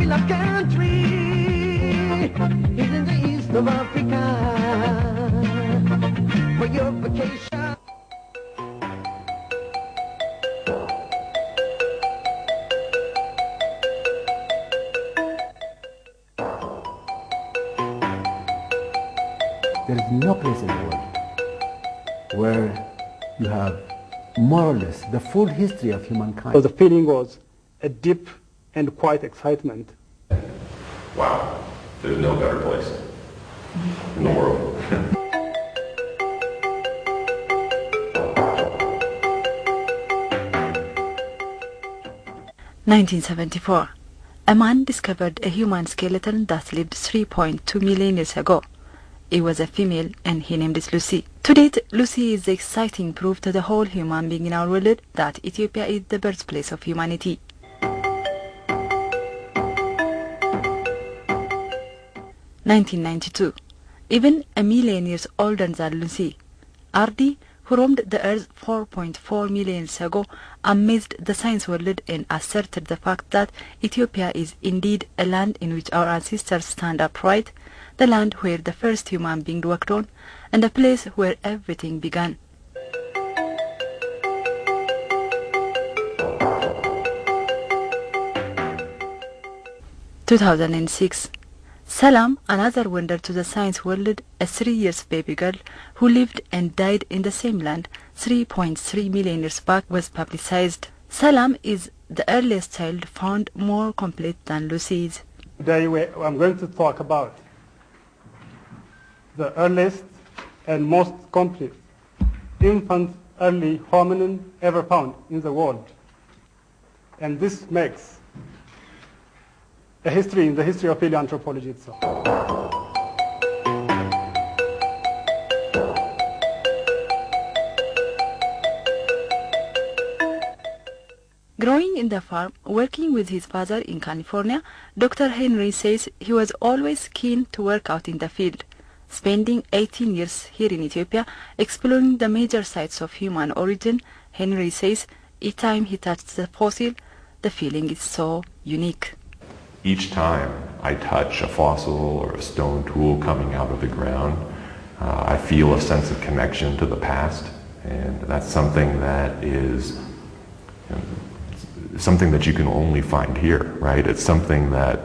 Kabila country is in the east of Africa. For your vacation. There is no place in the world where you have more or less the full history of humankind. So the feeling was a deep and quiet excitement. Wow, there's no better place in the world. 1974. A man discovered a human skeleton that lived 3.2 million years ago. It was a female and he named it Lucy. To date, Lucy is the exciting proof to the whole human being in our world that Ethiopia is the birthplace of humanity. 1992. Even a million years older than Lucy, Ardi, who roamed the earth 4.4 million years ago, amazed the science world and asserted the fact that Ethiopia is indeed a land in which our ancestors stand upright, the land where the first human being walked on, and a place where everything began. – 2006. Salam, another wonder to the science world, a 3 years baby girl who lived and died in the same land 3.3 million years back, was publicized. Salam is the earliest child found more complete than Lucy's. Today I'm going to talk about the earliest and most complete infant early hominin ever found in the world. And this makes a history in the history of paleoanthropology itself. Growing in the farm, working with his father in California, Dr. Henry says he was always keen to work out in the field. Spending 18 years here in Ethiopia, exploring the major sites of human origin, Henry says each time he touches the fossil, the feeling is so unique. Each time I touch a fossil or a stone tool coming out of the ground, I feel a sense of connection to the past, and that's something that is something that you can only find here, right? It's something that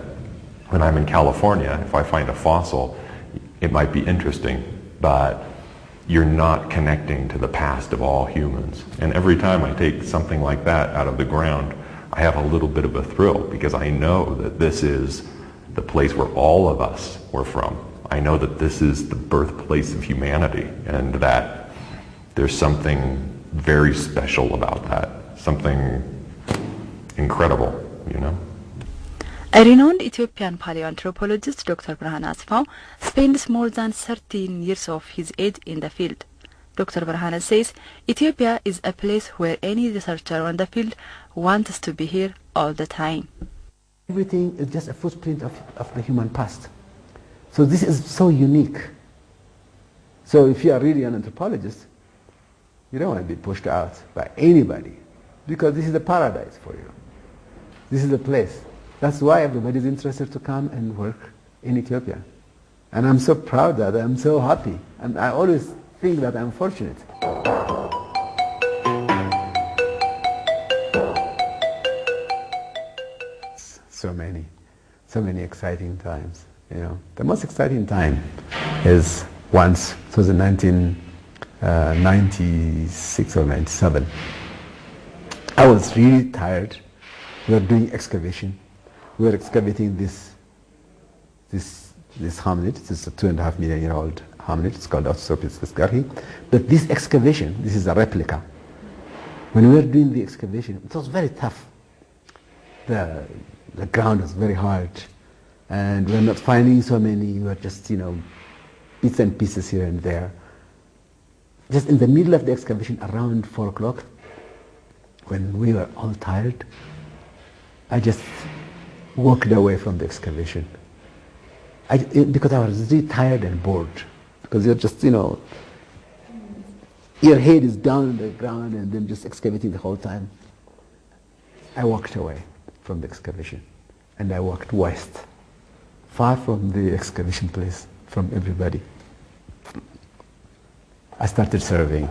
when I'm in California, if I find a fossil, it might be interesting, but you're not connecting to the past of all humans. And every time I take something like that out of the ground, I have a little bit of a thrill because I know that this is the place where all of us were from. I know that this is the birthplace of humanity and that there's something very special about that, something incredible, you know. A renowned Ethiopian paleoanthropologist, Dr. Birhane Asfaw, spends more than 13 years of his age in the field. Dr. Birhane says Ethiopia is a place where any researcher on the field wants to be here all the time. Everything is just a footprint of the human past. So this is so unique. So if you are really an anthropologist, you don't want to be pushed out by anybody because this is the paradise for you. This is the place. That's why everybody is interested to come and work in Ethiopia. And I'm so proud that I'm so happy. And I always think that I'm fortunate. So many exciting times, you know. The most exciting time is once, it was in 1996 or 97. I was really tired. We were doing excavation. We were excavating this hominid. This is a 2.5 million year old hominid. It's called Australopithecus fiskarhi. But this excavation, this is a replica. When we were doing the excavation, it was very tough. The ground was very hard, and we were not finding so many. We were just, you know, bits and pieces here and there. Just in the middle of the excavation, around 4 o'clock, when we were all tired, I just walked away from the excavation. Because I was really tired and bored. Because you're just, you know, your head is down on the ground and then just excavating the whole time. I walked away from the excavation. and I walked west, far from the excavation place, from everybody. I started surveying.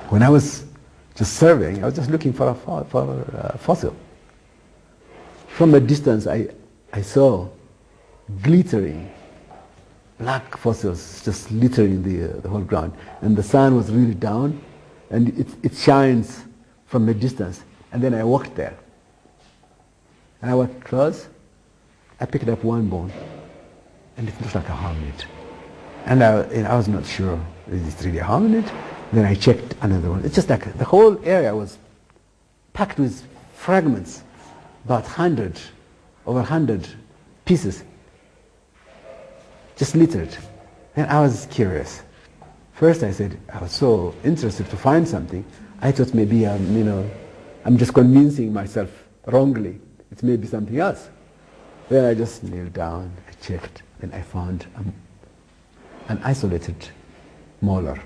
When I was just surveying, I was just looking for a fossil. From a distance, I saw glittering black fossils just littering the whole ground. And the sun was really down, and it shines from a distance. And then I walked there. And I walked close. I picked up one bone, and it looked like a hominid. And I was not sure, is it really a hominid? Then I checked another one. It's just like the whole area was packed with fragments, about over 100 pieces, just littered. And I was curious. First I said, I was so interested to find something. I thought maybe I'm just convincing myself wrongly. It may be something else. Then I just kneeled down, I checked, and I found an isolated molar.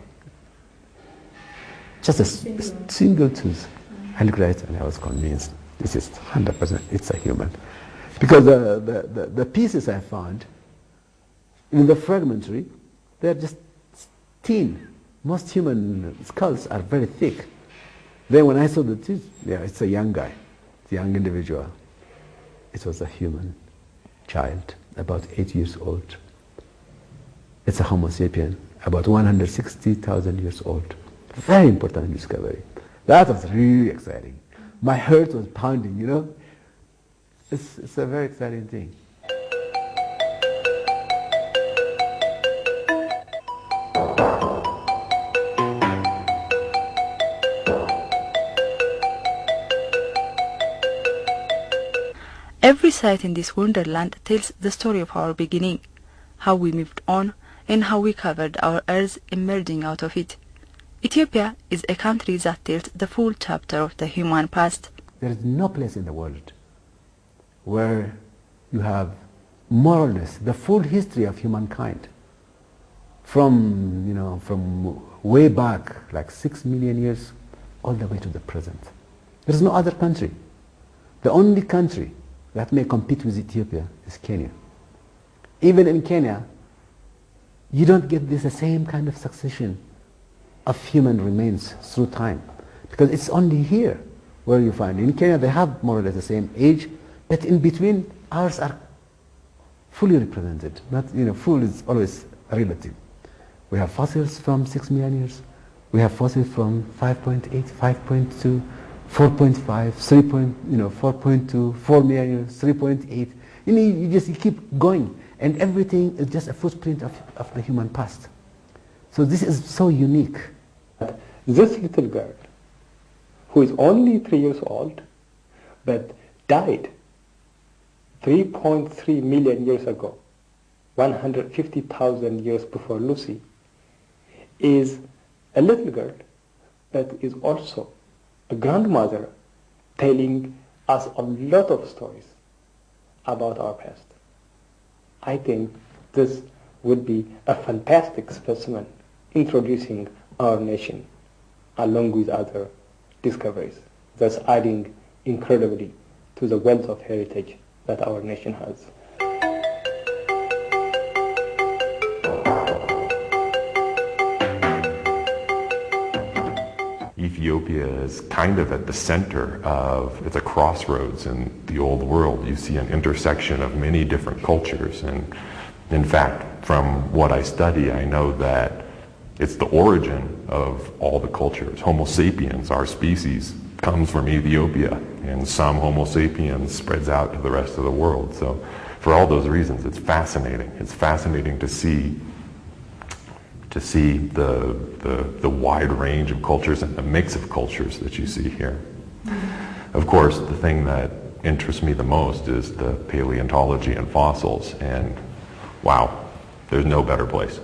Just a single tooth. I looked at it and I was convinced this is 100%, it's a human. Because the pieces I found in the fragmentary, they're just thin. Most human skulls are very thick. Then when I saw the tooth, yeah, it's a young guy, it's a young individual. It was a human child, about 8 years old. It's a Homo sapien, about 160,000 years old. Very important discovery. That was really exciting. My heart was pounding, It's a very exciting thing. Every site in this wonderland tells the story of our beginning, how we moved on, and how we covered our earth emerging out of it. Ethiopia is a country that tells the full chapter of the human past. There is no place in the world where you have more or less the full history of humankind from way back, like 6 million years, all the way to the present. There is no other country. The only country that may compete with Ethiopia is Kenya. Even in Kenya, you don't get the same kind of succession of human remains through time, because it's only here where you find. In Kenya, they have more or less the same age, but in between, ours are fully represented. Not, full is always relative. We have fossils from 6 million years. We have fossils from 5.8, 5.2, 4.5, 4.2, 4 million years, 3.8. You keep going, and everything is just a footprint of the human past. So this is so unique. This little girl, who is only 3 years old, but died 3.3 million years ago, 150,000 years before Lucy, is a little girl, but is also a grandmother telling us a lot of stories about our past. I think this would be a fantastic specimen introducing our nation along with other discoveries, thus adding incredibly to the wealth of heritage that our nation has. Ethiopia is kind of at the center of, it's a crossroads in the old world. You see an intersection of many different cultures, and in fact, from what I study, I know that it's the origin of all the cultures. Homo sapiens, our species, comes from Ethiopia, and some Homo sapiens spreads out to the rest of the world. So for all those reasons, it's fascinating. It's fascinating to see the wide range of cultures and the mix of cultures that you see here. Of course, the thing that interests me the most is the paleontology and fossils, and wow, there's no better place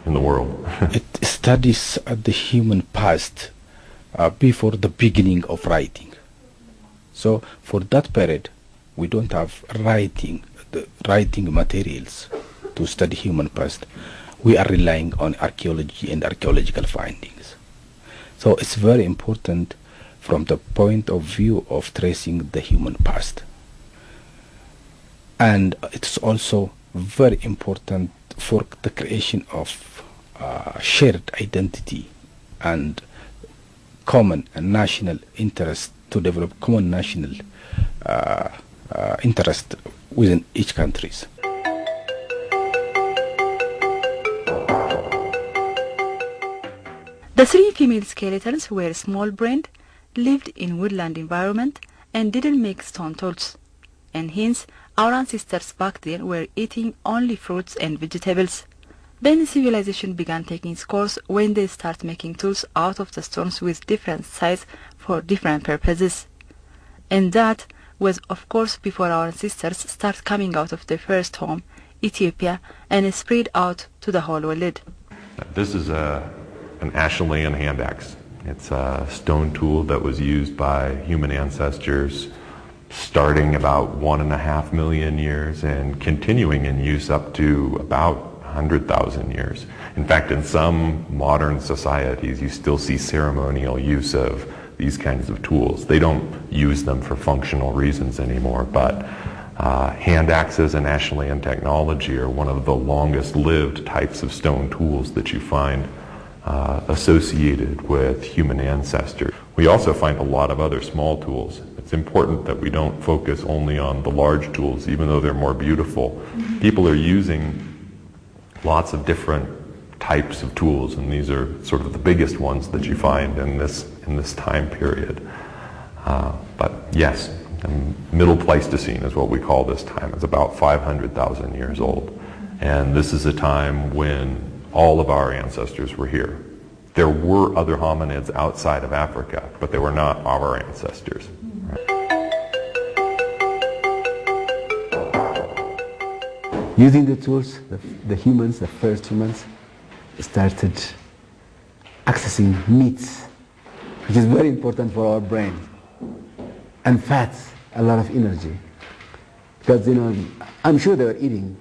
in the world. It studies the human past before the beginning of writing. So for that period, we don't have the writing materials to study human past. We are relying on archaeology and archaeological findings. So it's very important from the point of view of tracing the human past. And it's also very important for the creation of shared identity and common and national interest, to develop common national interest within each countries. The three female skeletons were small-brained, lived in woodland environment, and didn't make stone tools. And hence, our ancestors back then were eating only fruits and vegetables. Then civilization began taking its course when they start making tools out of the stones with different size for different purposes. And that was of course before our ancestors start coming out of their first home, Ethiopia, and spread out to the whole world. This is an Acheulean hand axe. It's a stone tool that was used by human ancestors starting about 1.5 million years and continuing in use up to about 100,000 years. In fact, in some modern societies, you still see ceremonial use of these kinds of tools. They don't use them for functional reasons anymore, but hand axes and Acheulean technology are one of the longest lived types of stone tools that you find associated with human ancestors. We also find a lot of other small tools. It's important that we don't focus only on the large tools, even though they're more beautiful. People are using lots of different types of tools, and these are sort of the biggest ones that you find in this time period. But yes, Middle Pleistocene is what we call this time. It's about 500,000 years old. And this is a time when all of our ancestors were here. There were other hominids outside of Africa, but they were not our ancestors. Using the tools, the humans, the first humans, started accessing meats, which is very important for our brain, and fats, a lot of energy. Because, I'm sure they were eating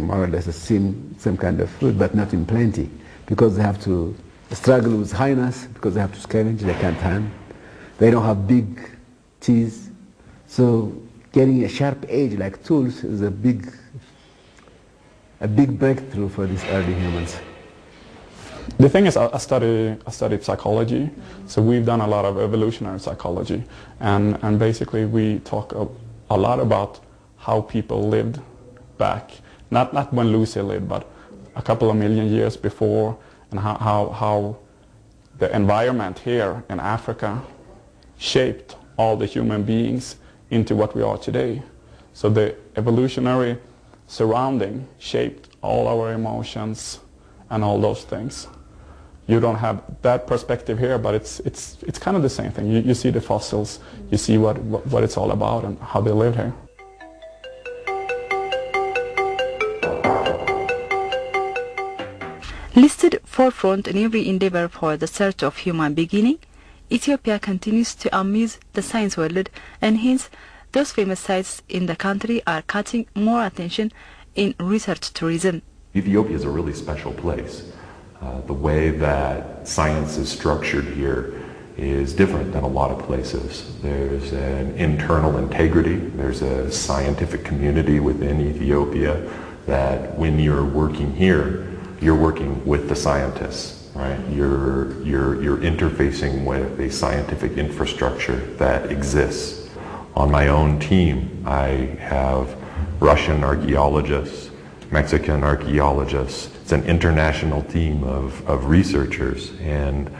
more or less the same kind of food, but not in plenty, because they have to struggle with hyenas, because they have to scavenge, they can't hunt. They don't have big teeth. So getting a sharp edge like tools is a big breakthrough for these early humans. The thing is, I studied psychology, so we've done a lot of evolutionary psychology, and basically we talk a lot about how people lived back, not when Lucy lived, but a couple of million years before, and how the environment here in Africa shaped all the human beings into what we are today. So the evolutionary surrounding shaped all our emotions and all those things. You don't have that perspective here, but it's kind of the same thing. You see the fossils, you see what it's all about and how they lived here. Listed forefront in every endeavor for the search of human beginning, Ethiopia continues to amuse the science world, and hence those famous sites in the country are catching more attention in research tourism. Ethiopia is a really special place. The way that science is structured here is different than a lot of places. There's an internal integrity, there's a scientific community within Ethiopia that when you're working here, you're working with the scientists, right? You're interfacing with a scientific infrastructure that exists. On my own team, I have Russian archaeologists, Mexican archaeologists. It's an international team of researchers, and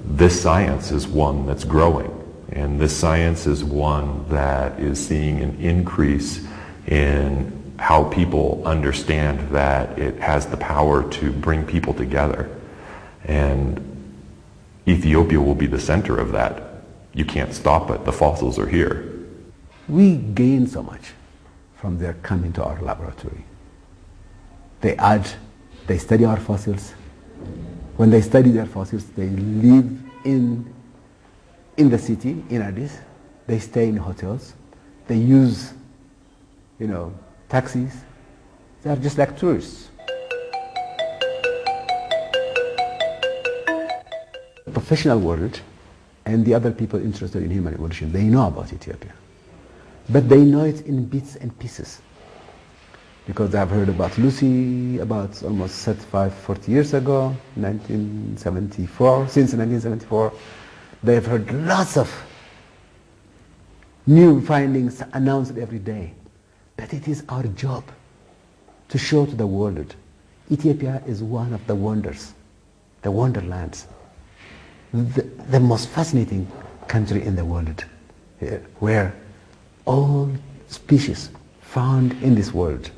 this science is one that's growing, and this science is one that is seeing an increase in how people understand that it has the power to bring people together. And Ethiopia will be the center of that. You can't stop it. The fossils are here. We gain so much from their coming to our laboratory. They study our fossils. When they study their fossils, they live in the city, in Addis. They stay in hotels. They use, taxis. They are just like tourists. The professional world and the other people interested in human evolution, they know about Ethiopia. but they know it in bits and pieces. Because I've heard about Lucy about almost 35, 40 years ago, 1974. Since 1974, they've heard lots of new findings announced every day. But it is our job to show to the world Ethiopia is one of the wonders, the wonderlands, the most fascinating country in the world, where all species found in this world,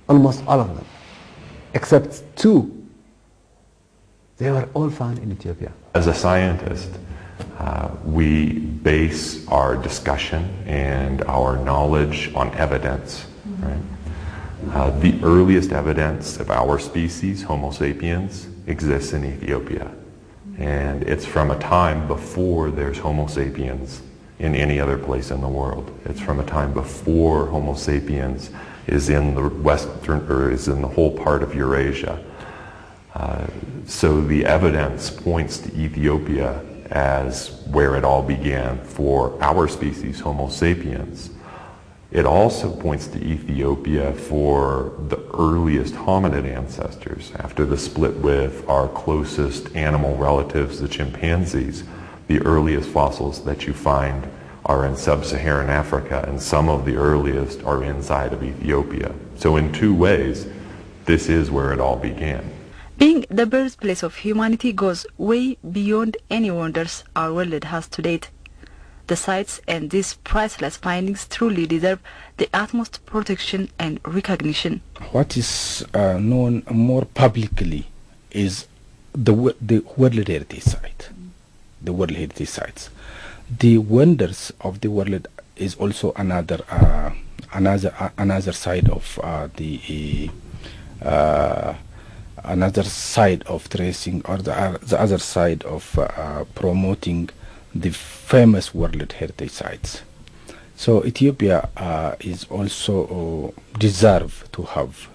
almost all of them, except 2, they were all found in Ethiopia. As a scientist, we base our discussion and our knowledge on evidence, right? The earliest evidence of our species, Homo sapiens, exists in Ethiopia. And it's from a time before there's Homo sapiens in any other place in the world. It's from a time before Homo sapiens is in the western, or is in the whole part of Eurasia. So the evidence points to Ethiopia as where it all began for our species, Homo sapiens. It also points to Ethiopia for the earliest hominid ancestors. After the split with our closest animal relatives, the chimpanzees, the earliest fossils that you find are in sub-Saharan Africa, and some of the earliest are inside of Ethiopia. So in 2 ways, this is where it all began. Being the birthplace of humanity goes way beyond any wonders our world has to date. The sites and these priceless findings truly deserve the utmost protection and recognition. What is known more publicly is the World Heritage Site, the World Heritage Sites. The wonders of the world is also another side of another side of tracing, or the other side of promoting the famous World Heritage Sites. So Ethiopia is also deserve to have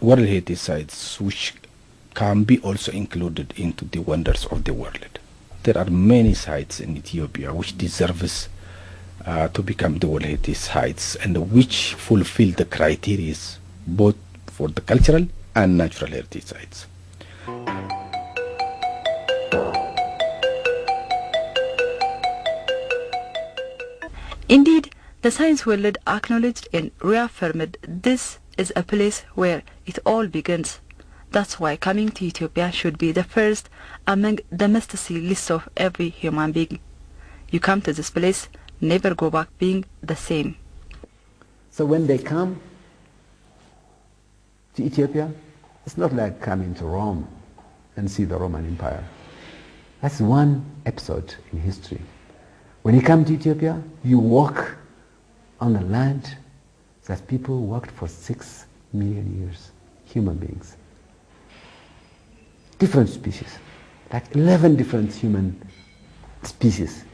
World Heritage Sites which can be also included into the wonders of the world. There are many sites in Ethiopia which deserves to become the World Heritage Sites, and which fulfill the criteria both for the cultural and natural heritage sites. Indeed, the science world acknowledged and reaffirmed this is a place where it all begins. That's why coming to Ethiopia should be the first among the must-see list of every human being. You come to this place, never go back being the same. So when they come to Ethiopia, it's not like coming to Rome and see the Roman Empire. That's one episode in history. When you come to Ethiopia, you walk on the land that people walked for 6 million years, human beings. Different species, like 11 different human species.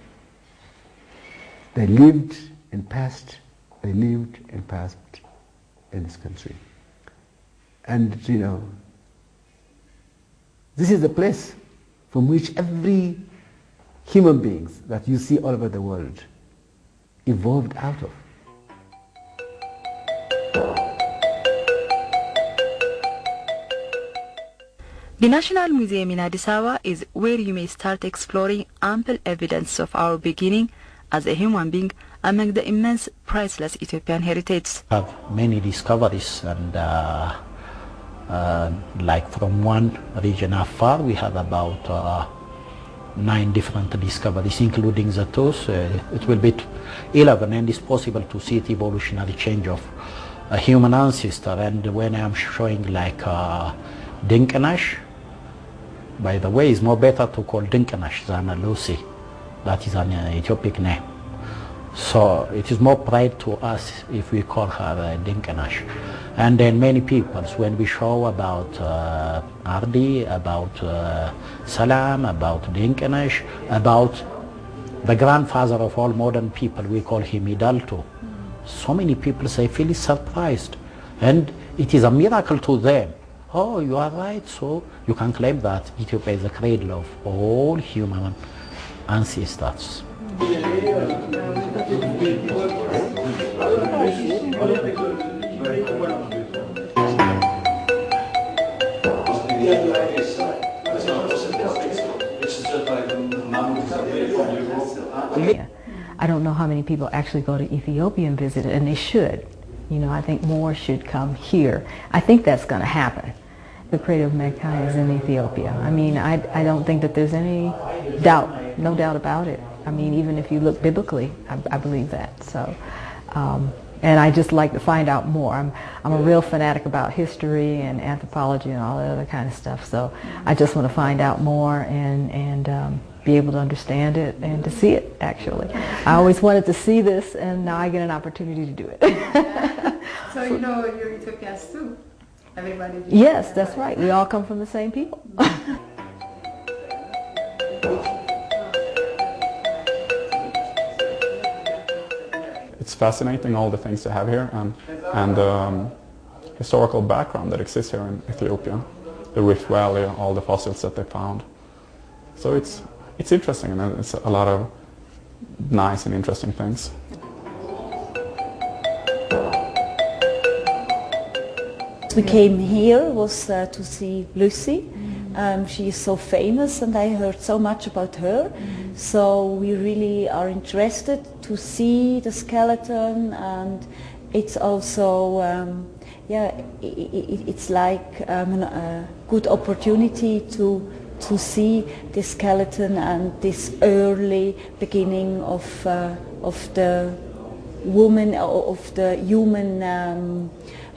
They lived and passed in this country. And, you know, this is the place from which every human beings that you see all over the world evolved out of. The National Museum in Addis Ababa is where you may start exploring ample evidence of our beginning as a human being among the immense priceless Ethiopian heritage. We have many discoveries, and like from one region afar, we have about 9 different discoveries, including the tooth. It will be 11, and it's possible to see the evolutionary change of a human ancestor. And when I'm showing like Dinkenash, by the way, it's more better to call Dinkenash than Lucy. That is an Ethiopic name. So it is more pride to us if we call her Dinkenash. And then many people, when we show about Ardi, about Salam, about Dinkenash, about the grandfather of all modern people, we call him Idalto. So many people say, feel surprised. And it is a miracle to them. Oh, you are right, so you can claim that Ethiopia is the cradle of all human ancestors. I don't know how many people actually go to Ethiopia and visit it, and they should. You know, I think more should come here. I think that's going to happen. The crater of Menkai is in Ethiopia. I mean, I don't think that there's any doubt, no doubt about it. I mean, even if you look biblically, I believe that. So, and I just like to find out more. I'm a real fanatic about history and anthropology and all that other kind of stuff. So I just want to find out more and be able to understand it and to see it, actually. I always wanted to see this, and now I get an opportunity to do it. So you know you're Ethiopians too? Everybody? Yes, that's right. We all come from the same people. It's fascinating, all the things they have here, and the historical background that exists here in Ethiopia, the Rift Valley, all the fossils that they found. So it's interesting, and it's a lot of nice and interesting things. We came here was to see Lucy. She is so famous, and I heard so much about her. So we really are interested to see the skeleton, and it's also, it's like a good opportunity to see the skeleton and this early beginning of the woman, of the human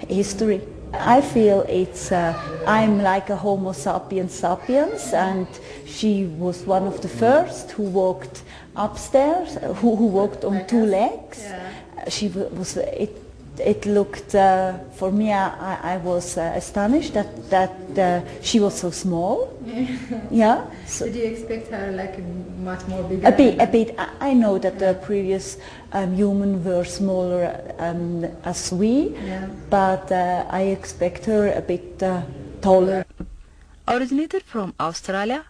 history. I feel it's, I'm like a Homo sapiens sapiens, and she was one of the first who walked upstairs, who walked on two legs. Yeah. She was, it looked, for me, I was astonished that she was so small. Yeah. So did you expect her like much more bigger? A bit. I know that the previous human were smaller as we, yeah. But I expect her a bit taller. Originated from Australia,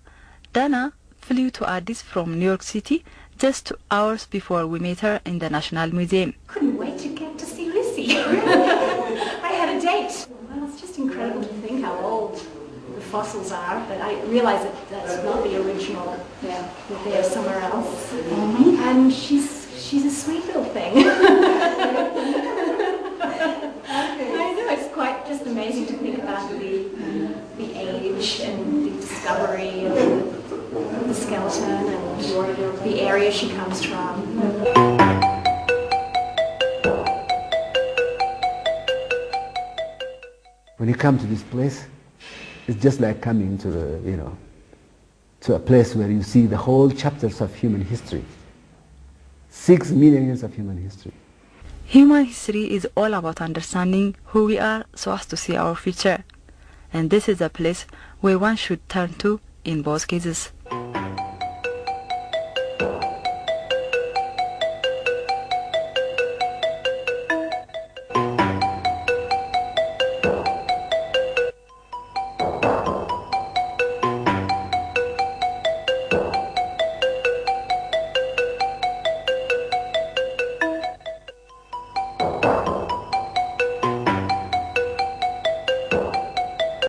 Dana flew to Addis from New York City just 2 hours before we met her in the National Museum. Couldn't wait to get to see Lucy. I had a date. Well, it's just incredible to think how old the fossils are, but I realize that that's not the original. Yeah, that they are somewhere else. Mm-hmm. And she's a sweet little thing. I know, it's quite just amazing to think about the age and the discovery of the skeleton and the area she comes from. When you come to this place, it's just like coming to to a place where you see the whole chapters of human history. 6 million years of human history. Human history is all about understanding who we are so as to see our future. And this is a place where one should turn to in both cases.